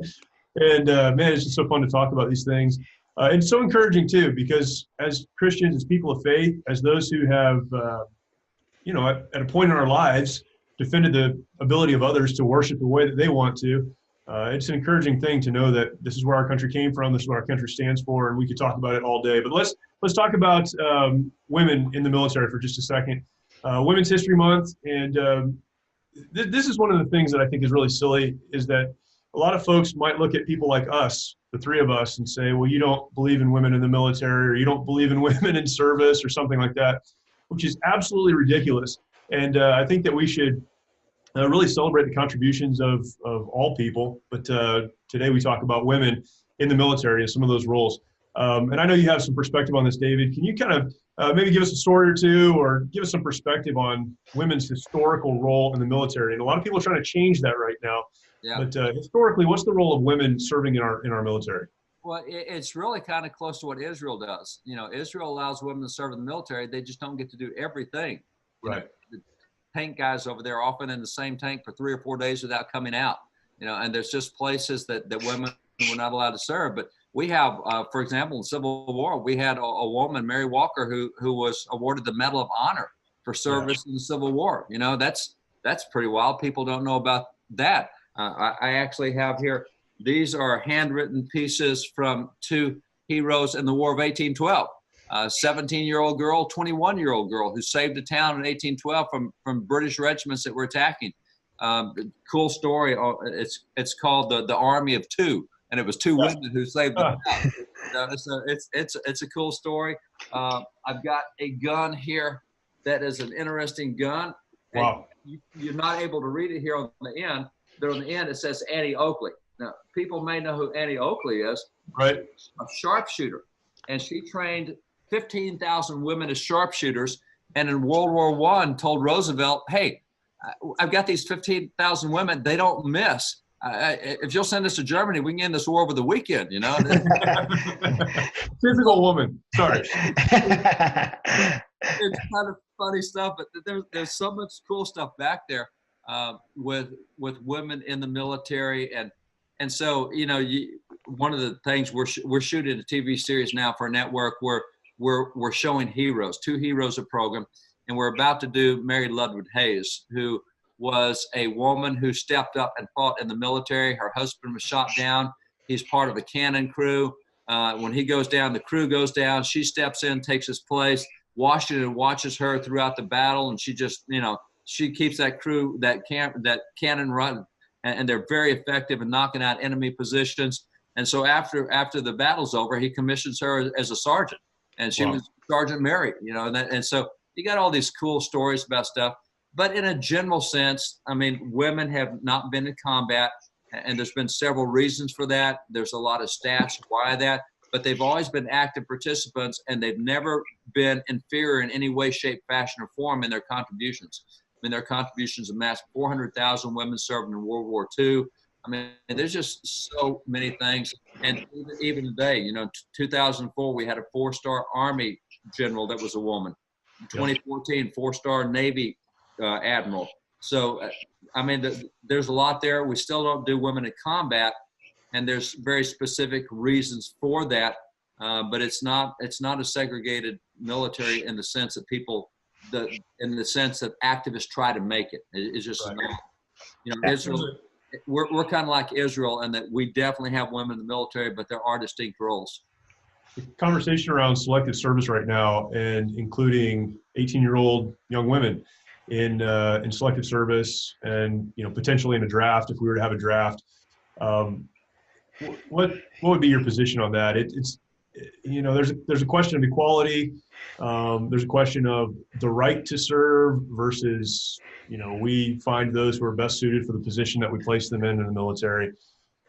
And man, it's just so fun to talk about these things. It's so encouraging too, because as Christians, as people of faith, as those who have, at a point in our lives, defended the ability of others to worship the way that they want to, it's an encouraging thing to know that this is where our country came from, this is what our country stands for, and we could talk about it all day. But let's talk about women in the military for just a second. Women's History Month, and this is one of the things that I think is really silly, is that a lot of folks might look at people like us, the three of us, and say, well, you don't believe in women in the military, or you don't believe in women in service, or something like that, which is absolutely ridiculous. And I think that we should really celebrate the contributions of all people. But today we talk about women in the military and some of those roles. And I know you have some perspective on this, David. Can you kind of maybe give us a story or two, or give us some perspective on women's historical role in the military? And a lot of people are trying to change that right now. Yeah. But historically, what's the role of women serving in our military? Well, it's really kind of close to what Israel does. Israel allows women to serve in the military. They just don't get to do everything. Right. The tank guys over there are often in the same tank for 3 or 4 days without coming out. And there's just places that women were not allowed to serve. But we have, for example, in the Civil War, we had a woman, Mary Walker, who was awarded the Medal of Honor for service in the Civil War. That's pretty wild. People don't know about that. I actually have here, these are handwritten pieces from two heroes in the War of 1812. 17-year-old girl, 21-year-old girl who saved a town in 1812 from British regiments that were attacking. Cool story. It's called the Army of Two, and it was two women who saved the town. So it's a cool story. I've got a gun here that is an interesting gun. Wow. You're not able to read it here on the end, but on the end it says Annie Oakley. Now, people may know who Annie Oakley is. Right. A sharpshooter. And she trained 15,000 women as sharpshooters, and in World War I told Roosevelt, hey, I've got these 15,000 women, they don't miss. If you'll send us to Germany, we can end this war over the weekend, you know? Typical woman. Sorry. It's kind of funny stuff, but there's so much cool stuff back there with women in the military. And so, you know, one of the things we're shooting a TV series now for a network where we're showing heroes, 2 heroes a program. And we're about to do Mary Ludwig Hayes, who was a woman who stepped up and fought in the military. Her husband was shot down. He's part of a cannon crew. When he goes down, the crew goes down. She steps in, takes his place. Washington watches her throughout the battle, and she just, you know, she keeps that crew, that cannon run, and they're very effective in knocking out enemy positions. And so after the battle's over, he commissions her as a sergeant, and she was Sergeant Mary, you know, and so you got all these cool stories about stuff. But in a general sense, I mean, women have not been in combat, and there's been several reasons for that. There's a lot of stats why that, but they've always been active participants, and they've never been inferior in any way, shape, fashion, or form in their contributions. I mean, their contributions amassed 400,000 women served in World War II. I mean, there's just so many things. And even today, you know, 2004, we had a 4-star Army general that was a woman. 2014, 4-star Navy admiral. So, I mean, there's a lot there. We still don't do women in combat, and there's very specific reasons for that. But it's not a segregated military in the sense that in the sense that activists try to make it. It's just not. You know, Israel. We're kind of like Israel in that we definitely have women in the military, but there are distinct roles. The conversation around selective service right now, and including 18-year-old young women in selective service, and potentially in a draft if we were to have a draft. What would be your position on that? It's there's a question of equality. There's a question of the right to serve versus we find those who are best suited for the position that we place them in the military.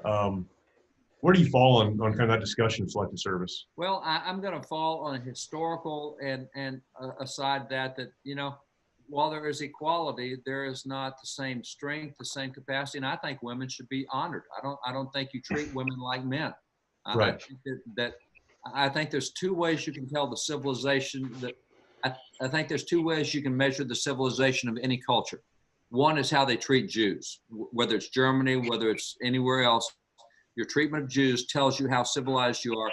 Where do you fall on kind of that discussion of selective service? Well, I'm going to fall on a historical and aside that while there is equality, there is not the same strength, the same capacity, and I think women should be honored. I don't think you treat women like men. Right. I think that I think there's 2 ways you can tell the civilization that. I think there's 2 ways you can measure the civilization of any culture. One is how they treat Jews, whether it's Germany, whether it's anywhere else. Your treatment of Jews tells you how civilized you are,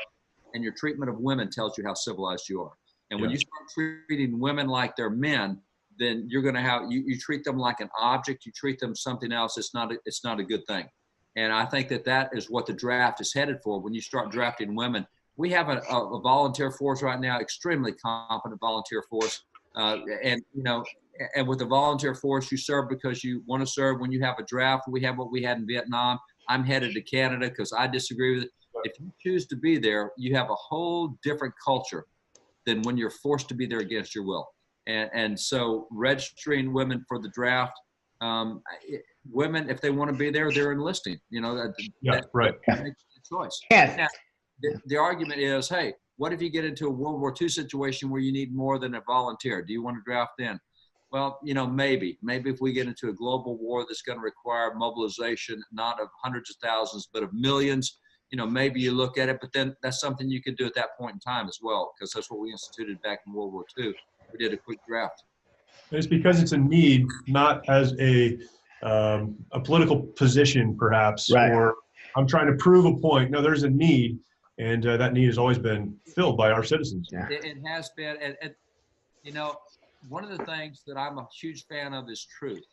and your treatment of women tells you how civilized you are. And when you start treating women like they're men, then you're going to have, you treat them like an object, you treat them something else. It's not a good thing. And I think that is what the draft is headed for. When you start drafting women, we have a volunteer force right now, extremely competent volunteer force. And with the volunteer force, you serve because you want to serve. When you have a draft, we have what we had in Vietnam. I'm headed to Canada because I disagree with it. If you choose to be there, you have a whole different culture than when you're forced to be there against your will. And so registering women for the draft, women, if they want to be there, they're enlisting. Right. That makes a choice. Yeah. Now, the argument is, hey, what if you get into a World War II situation where you need more than a volunteer? Do you want to draft in? Well, maybe if we get into a global war that's going to require mobilization, not of hundreds of thousands, but of millions, maybe you look at it, but then that's something you could do at that point in time as well, because that's what we instituted back in World War II. We did a quick draft. And it's because it's a need, not as a political position, perhaps, right. Or I'm trying to prove a point. No, there's a need, and that need has always been filled by our citizens. Yeah. It has been, and one of the things that I'm a huge fan of is truth.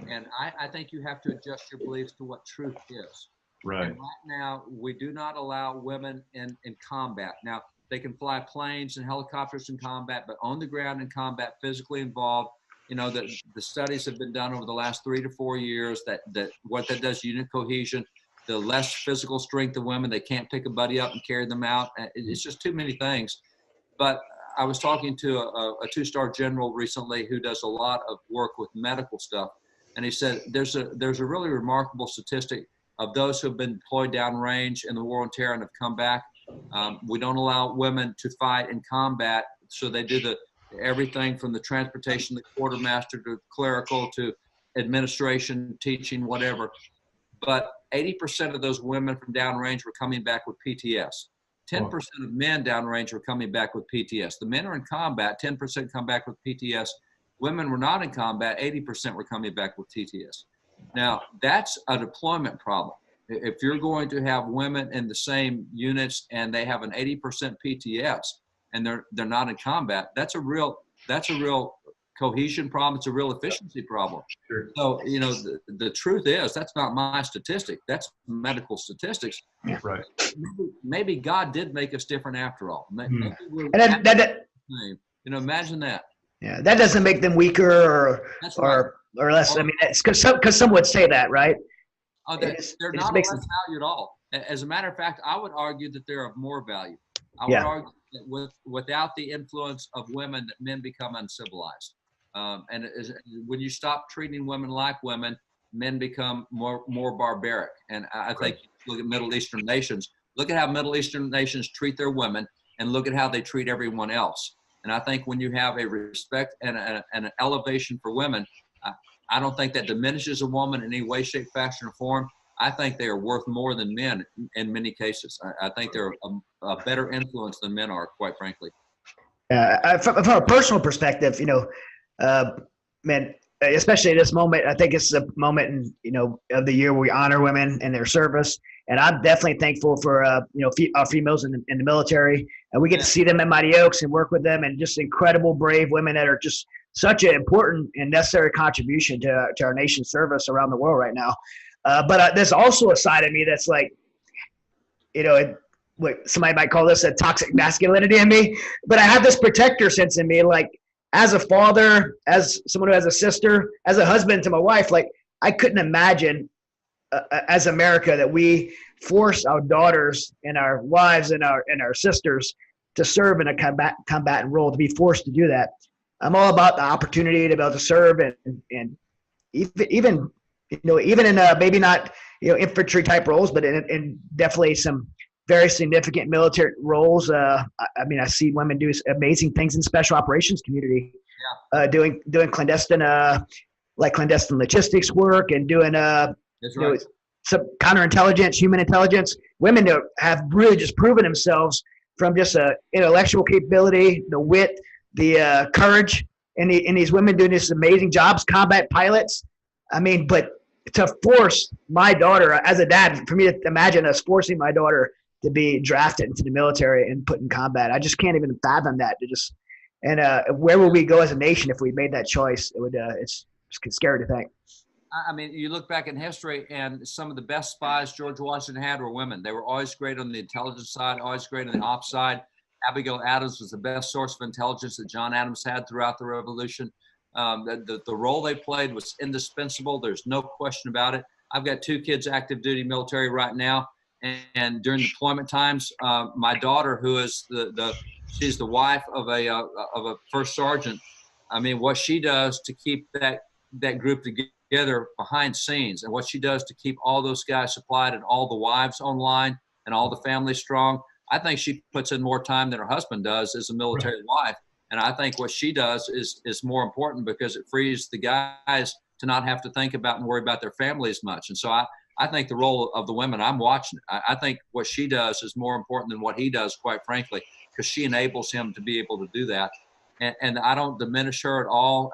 And I think you have to adjust your beliefs to what truth is. Right. And right now, we do not allow women in combat. Now, they can fly planes and helicopters in combat, but on the ground in combat, physically involved, the studies have been done over the last 3 to 4 years that what that does, unit cohesion, the less physical strength of women, they can't pick a buddy up and carry them out. It's just too many things. But I was talking to a 2-star general recently who does a lot of work with medical stuff. And he said, there's a really remarkable statistic of those who have been deployed downrange in the war on terror and have come back. We don't allow women to fight in combat. So they do everything from the transportation, the quartermaster, to clerical, to administration, teaching, whatever. But 80% of those women from downrange were coming back with PTS. 10% of men downrange were coming back with PTS. The men are in combat, 10% come back with PTS. Women were not in combat, 80% were coming back with TTS. Now, that's a deployment problem. If you're going to have women in the same units and they have an 80% PTS and they're not in combat, that's a real cohesion problem. It's a real efficiency problem. Sure. So, you know, the truth is that's not my statistic. That's medical statistics. Right. Maybe God did make us different after all. Maybe we're you know, imagine that. Yeah, that doesn't make them weaker or less. I mean, it's because some would say that, right? Oh, they're not less value at all. As a matter of fact, I would argue that they're of more value. I would argue that without the influence of women, that men become uncivilized. When you stop treating women like women, men become more barbaric. And I think look at Middle Eastern nations. Look at how Middle Eastern nations treat their women, and look at how they treat everyone else. And I think when you have a respect and an elevation for women, I don't think that diminishes a woman in any way, shape, fashion, or form. I think they are worth more than men in many cases. I think they're a better influence than men are, quite frankly. From a personal perspective, you know, man, especially at this moment, I think it's a moment of the year where we honor women and their service. And I'm definitely thankful for, our females in the military. And we get to see them at Mighty Oaks and work with them, and just incredible, brave women that are just such an important and necessary contribution to our nation's service around the world right now. But there's also a side of me that's like, somebody might call this a toxic masculinity in me, but I have this protector sense in me. Like, as a father, as someone who has a sister, as a husband to my wife, like, I couldn't imagine as America that we force our daughters and our wives and our sisters to serve in a combatant role, to be forced to do that. I'm all about the opportunity to be able to serve, and even in maybe not infantry type roles, but in definitely some very significant military roles. I see women do amazing things in special operations community, doing clandestine logistics work, and doing some counterintelligence, human intelligence. Women have really just proven themselves from just intellectual capability, the wit, the courage, and these women doing these amazing jobs, combat pilots. I mean, but to force my daughter, as a dad, for me to imagine us forcing my daughter to be drafted into the military and put in combat, I just can't even fathom that. Where would we go as a nation if we made that choice? It's scary to think. I mean, you look back in history, and some of the best spies George Washington had were women. They were always great on the intelligence side, always great on the ops side. Abigail Adams was the best source of intelligence that John Adams had throughout the Revolution. The role they played was indispensable. There's no question about it. I've got 2 kids active duty military right now, and during deployment times, my daughter, who is she's the wife of a first sergeant. I mean, what she does to keep that group together behind scenes, and what she does to keep all those guys supplied and all the wives online and all the families strong. I think she puts in more time than her husband does as a military wife. And I think what she does is more important, because it frees the guys to not have to think about and worry about their family as much. And so I think the role of the women, I'm watching it. I think what she does is more important than what he does, quite frankly, because she enables him to be able to do that. And I don't diminish her at all.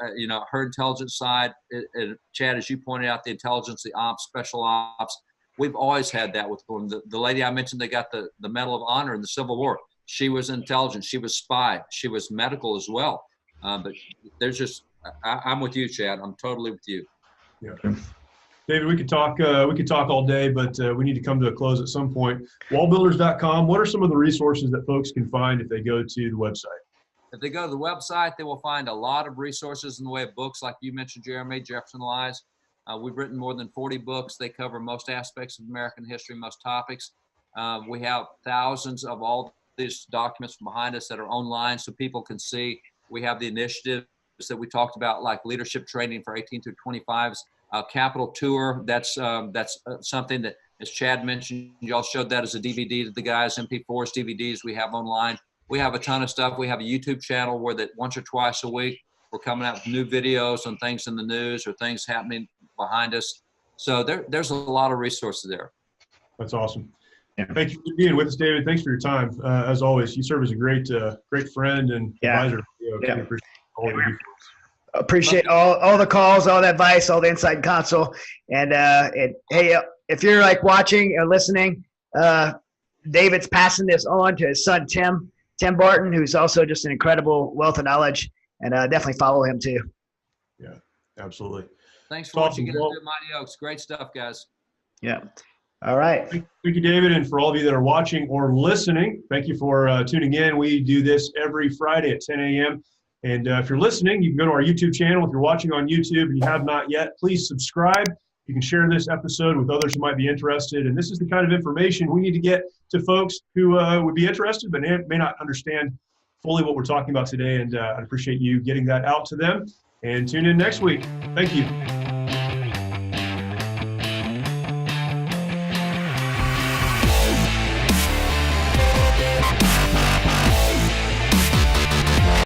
Her intelligence side, Chad, as you pointed out, the intelligence, the ops, special ops, we've always had that with women. The lady I mentioned, they got the Medal of Honor in the Civil War. She was intelligent. She was spy. She was medical as well. But there's just, I'm with you, Chad. I'm totally with you. Yeah. David, we could talk all day, but we need to come to a close at some point. WallBuilders.com. What are some of the resources that folks can find if they go to the website? If they go to the website, they will find a lot of resources in the way of books, like you mentioned, Jeremy, Jefferson Lies. We've written more than 40 books. They cover most aspects of American history, most topics. We have thousands of all these documents behind us that are online so people can see. We have the initiatives that we talked about, like leadership training for 18 through 25s, Capital Tour. That's something that As Chad mentioned, y'all showed that as a DVD to the guys, MP4s, DVDs we have online. We have a ton of stuff. We have a YouTube channel where that once or twice a week, we're coming out with new videos on things in the news or things happening behind us. So there's a lot of resources there. That's awesome. Yeah. Thank you for being with us, David. Thanks for your time. As always, you serve as a great friend and advisor. Yeah. Appreciate all the calls, all the advice, all the inside console. And hey, if you're like watching or listening, David's passing this on to his son, Tim Barton, who's also just an incredible wealth of knowledge, and definitely follow him too. Yeah, absolutely. Thanks for what you guys do at Mighty Oaks. Great stuff, guys. Yeah. All right. Thank you, David. And for all of you that are watching or listening, thank you for tuning in. We do this every Friday at 10 a.m. And if you're listening, you can go to our YouTube channel. If you're watching on YouTube and you have not yet, please subscribe. You can share this episode with others who might be interested. And this is the kind of information we need to get to folks who would be interested but may not understand fully what we're talking about today. And I appreciate you getting that out to them. And tune in next week. Thank you.